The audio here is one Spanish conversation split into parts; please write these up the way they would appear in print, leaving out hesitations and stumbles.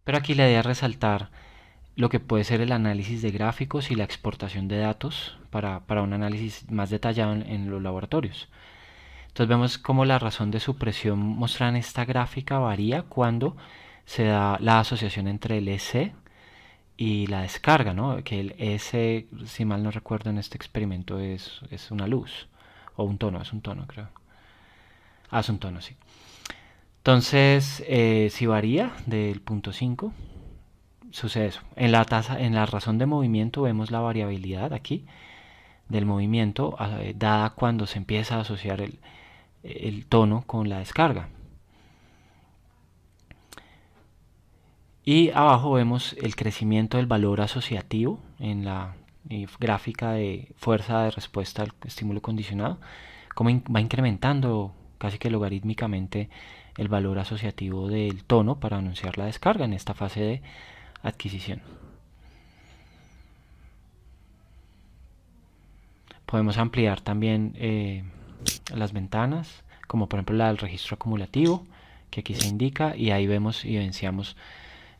Pero aquí la idea es resaltar lo que puede ser el análisis de gráficos y la exportación de datos para un análisis más detallado en los laboratorios. Entonces vemos cómo la razón de supresión mostrada en esta gráfica varía cuando se da la asociación entre el EC y la descarga, ¿no? Que el EC, si mal no recuerdo en este experimento, es una luz o un tono, es un tono creo. Ah, es un tono, sí. Entonces, si varía del punto 5, sucede eso. En la razón de movimiento vemos la variabilidad aquí del movimiento dada cuando se empieza a asociar el tono con la descarga. Y abajo vemos el crecimiento del valor asociativo en la gráfica de fuerza de respuesta al estímulo condicionado, cómo va incrementando casi que logarítmicamente el valor asociativo del tono para anunciar la descarga en esta fase de adquisición. Podemos ampliar también las ventanas, como por ejemplo la del registro acumulativo, que aquí se indica, y ahí vemos y evidenciamos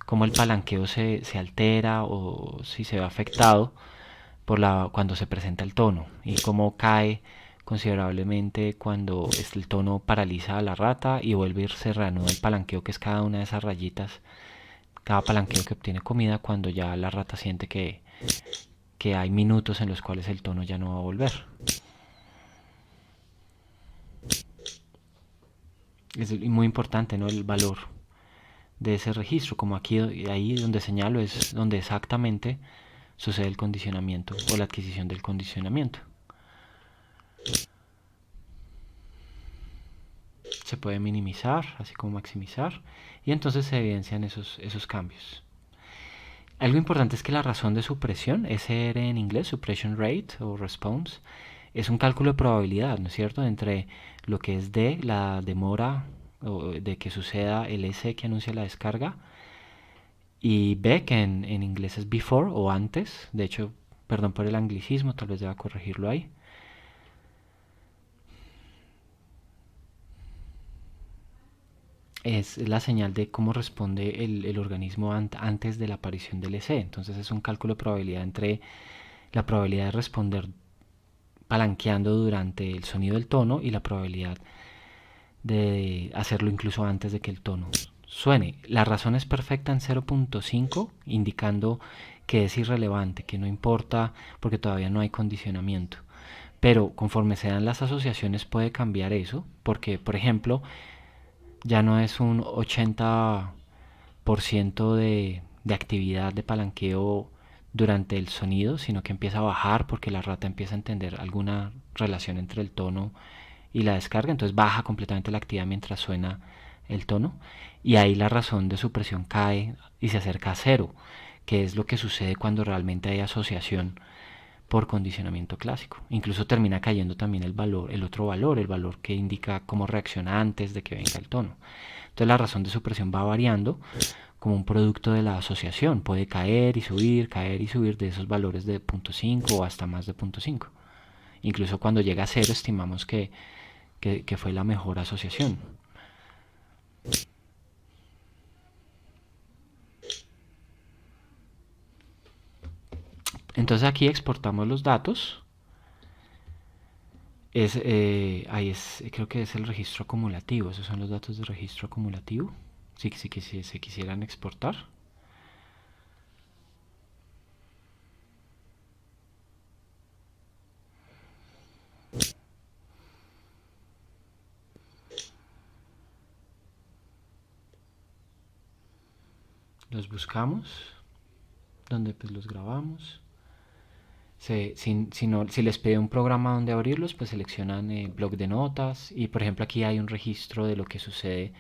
cómo el palanqueo se altera o si se ve afectado cuando se presenta el tono y cómo cae considerablemente cuando el tono paraliza a la rata y vuelve a irse reanuda el palanqueo, que es cada una de esas rayitas, cada palanqueo que obtiene comida cuando ya la rata siente que hay minutos en los cuales el tono ya no va a volver. Es muy importante, ¿no? El valor de ese registro, como aquí, ahí donde señalo, es donde exactamente sucede el condicionamiento o la adquisición del condicionamiento. Se puede minimizar, así como maximizar, y entonces se evidencian esos cambios. Algo importante es que la razón de supresión, SR en inglés, suppression rate o response, es un cálculo de probabilidad, ¿no es cierto?, entre lo que es D, la demora de que suceda el S que anuncia la descarga, y B, que en inglés es before o antes. De hecho, perdón por el anglicismo, tal vez deba corregirlo ahí. Es la señal de cómo responde el organismo antes de la aparición del EC. Entonces es un cálculo de probabilidad entre la probabilidad de responder palanqueando durante el sonido del tono y la probabilidad de hacerlo incluso antes de que el tono suene. La razón es perfecta en 0.5, indicando que es irrelevante, que no importa porque todavía no hay condicionamiento. Pero conforme se dan las asociaciones puede cambiar eso, porque por ejemplo ya no es un 80% de actividad de palanqueo durante el sonido, sino que empieza a bajar porque la rata empieza a entender alguna relación entre el tono y la descarga, entonces baja completamente la actividad mientras suena el tono y ahí la razón de supresión cae y se acerca a cero, que es lo que sucede cuando realmente hay asociación por condicionamiento clásico. Incluso termina cayendo también el otro valor, el valor que indica cómo reacciona antes de que venga el tono. Entonces la razón de supresión va variando como un producto de la asociación. Puede caer y subir de esos valores de 0.5 o hasta más de 0.5. Incluso cuando llega a cero estimamos que fue la mejor asociación. Entonces aquí exportamos los datos. Ahí creo que es el registro acumulativo. Esos son los datos de registro acumulativo. Si se quisieran exportar. Los buscamos, donde pues los grabamos. Si les pide un programa donde abrirlos, pues seleccionan blog de notas y por ejemplo aquí hay un registro de lo que sucede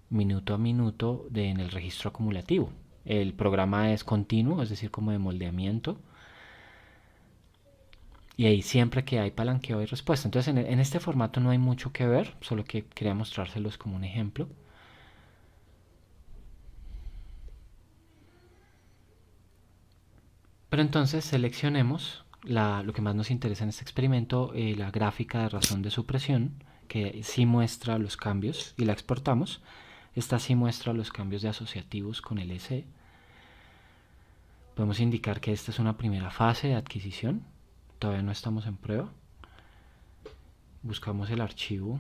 minuto a minuto en el registro acumulativo. El programa es continuo, es decir, como de moldeamiento. Y ahí siempre que hay palanqueo hay respuesta. Entonces en este formato no hay mucho que ver, solo que quería mostrárselos como un ejemplo. Pero entonces seleccionemos lo que más nos interesa en este experimento, la gráfica de razón de supresión, que sí muestra los cambios y la exportamos. Esta sí muestra los cambios de asociativos con el EC. Podemos indicar que esta es una primera fase de adquisición. Todavía no estamos en prueba. Buscamos el archivo.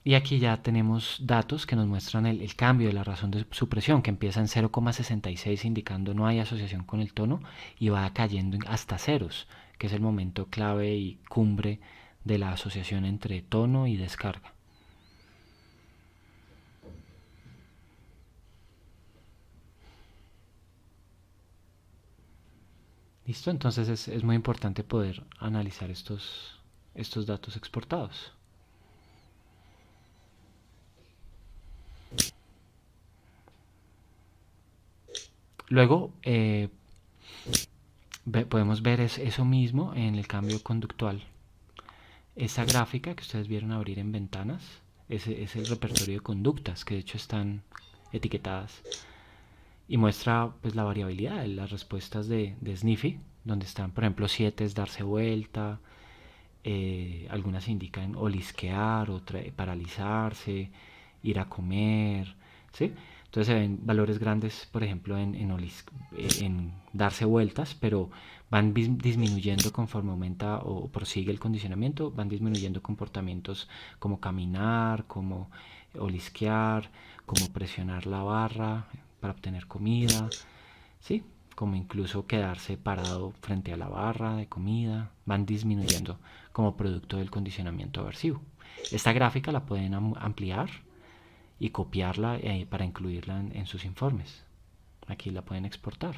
Y aquí ya tenemos datos que nos muestran el cambio de la razón de supresión, que empieza en 0,66 indicando no hay asociación con el tono y va cayendo hasta ceros, que es el momento clave y cumbre de la asociación entre tono y descarga. ¿Listo? Entonces es muy importante poder analizar estos datos exportados. Luego podemos ver eso mismo en el cambio conductual. Esa gráfica que ustedes vieron abrir en ventanas es el repertorio de conductas que de hecho están etiquetadas y muestra pues la variabilidad de las respuestas de Sniffy, donde están por ejemplo 7 es darse vuelta, algunas indican olisquear, otra paralizarse, ir a comer, ¿sí? Entonces se ven valores grandes, por ejemplo, en darse vueltas, pero van disminuyendo conforme aumenta o prosigue el condicionamiento, van disminuyendo comportamientos como caminar, como olisquear, como presionar la barra para obtener comida, ¿sí? Como incluso quedarse parado frente a la barra de comida, van disminuyendo como producto del condicionamiento aversivo. Esta gráfica la pueden ampliar y copiarla para incluirla en sus informes. Aquí la pueden exportar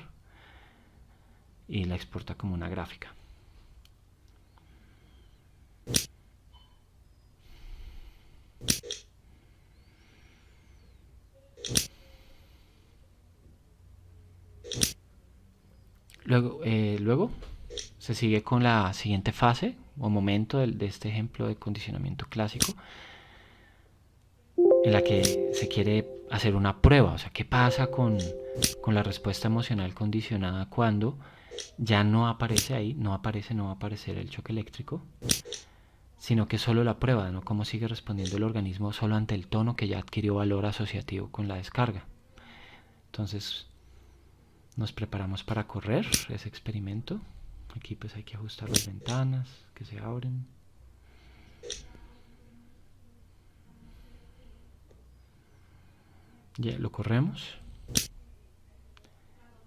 y la exporta como una gráfica. Luego se sigue con la siguiente fase o momento de este ejemplo de condicionamiento clásico, en la que se quiere hacer una prueba. O sea, ¿qué pasa con la respuesta emocional condicionada cuando ya no aparece ahí, no va a aparecer el choque eléctrico, sino que solo la prueba, ¿no? Cómo sigue respondiendo el organismo solo ante el tono que ya adquirió valor asociativo con la descarga. Entonces nos preparamos para correr ese experimento. Aquí pues hay que ajustar las ventanas que se abren. Ya lo corremos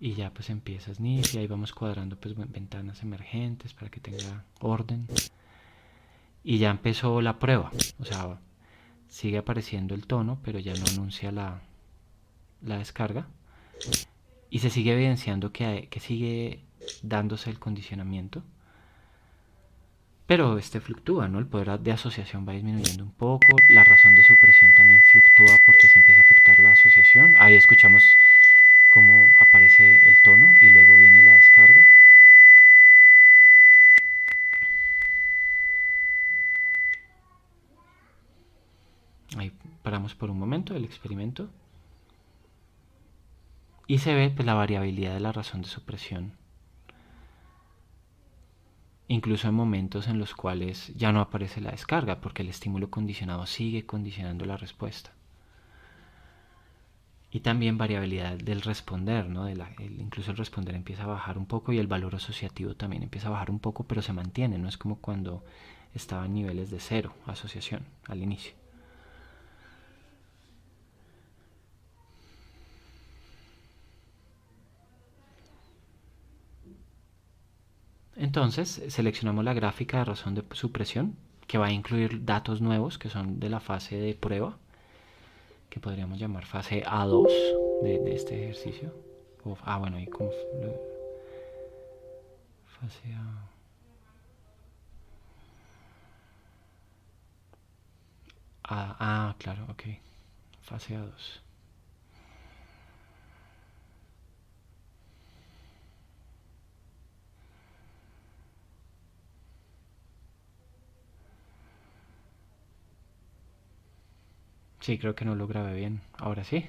y ya pues empieza Sniff y ahí vamos cuadrando pues ventanas emergentes para que tenga orden. Y ya empezó la prueba, o sea, sigue apareciendo el tono, pero ya no anuncia la descarga. Y se sigue evidenciando que sigue dándose el condicionamiento. Pero este fluctúa, ¿no? El poder de asociación va disminuyendo un poco. La razón de supresión también fluctúa porque se empieza a afectar la asociación. Ahí escuchamos cómo aparece el tono y luego viene la descarga. Ahí paramos por un momento el experimento. Y se ve pues, la variabilidad de la razón de supresión. Incluso en momentos en los cuales ya no aparece la descarga, porque el estímulo condicionado sigue condicionando la respuesta. Y también variabilidad del responder, ¿no? Incluso el responder empieza a bajar un poco y el valor asociativo también empieza a bajar un poco, pero se mantiene, no es como cuando estaba en niveles de cero asociación al inicio. Entonces seleccionamos la gráfica de razón de supresión, que va a incluir datos nuevos que son de la fase de prueba, que podríamos llamar fase A2 de este ejercicio. Bueno, ahí como fase claro, ok. Fase A2. Sí, creo que no lo grabé bien. Ahora sí.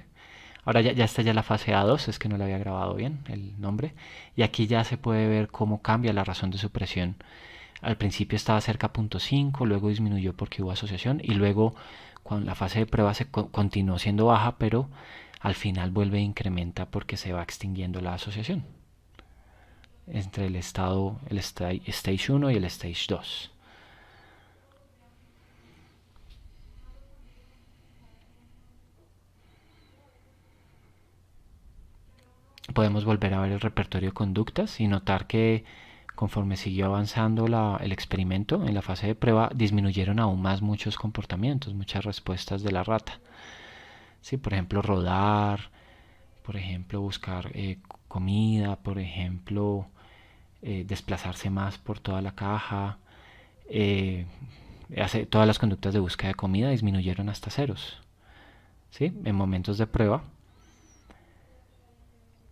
Ahora ya está ya la fase A2, es que no le había grabado bien el nombre. Y aquí ya se puede ver cómo cambia la razón de supresión Al principio estaba cerca a 0.5, luego disminuyó porque hubo asociación y luego cuando la fase de prueba continuó siendo baja, pero al final vuelve e incrementa porque se va extinguiendo la asociación entre el estado, el stage 1 y el stage 2. Podemos volver a ver el repertorio de conductas y notar que conforme siguió avanzando el experimento en la fase de prueba, disminuyeron aún más muchos comportamientos, muchas respuestas de la rata. Sí, por ejemplo, rodar, por ejemplo, buscar comida, por ejemplo, desplazarse más por toda la caja. eh, Todas las conductas de búsqueda de comida disminuyeron hasta ceros. ¿Sí? En momentos de prueba,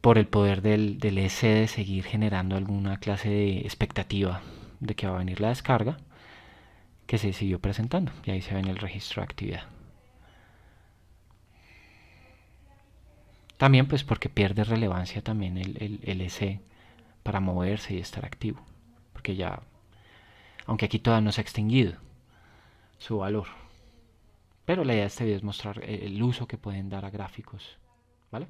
por el poder del EC de seguir generando alguna clase de expectativa de que va a venir la descarga, que se siguió presentando. Y ahí se ve en el registro de actividad. También pues porque pierde relevancia también el EC para moverse y estar activo. Porque ya, aunque aquí todavía no se ha extinguido su valor. Pero la idea de este video es mostrar el uso que pueden dar a gráficos. ¿Vale?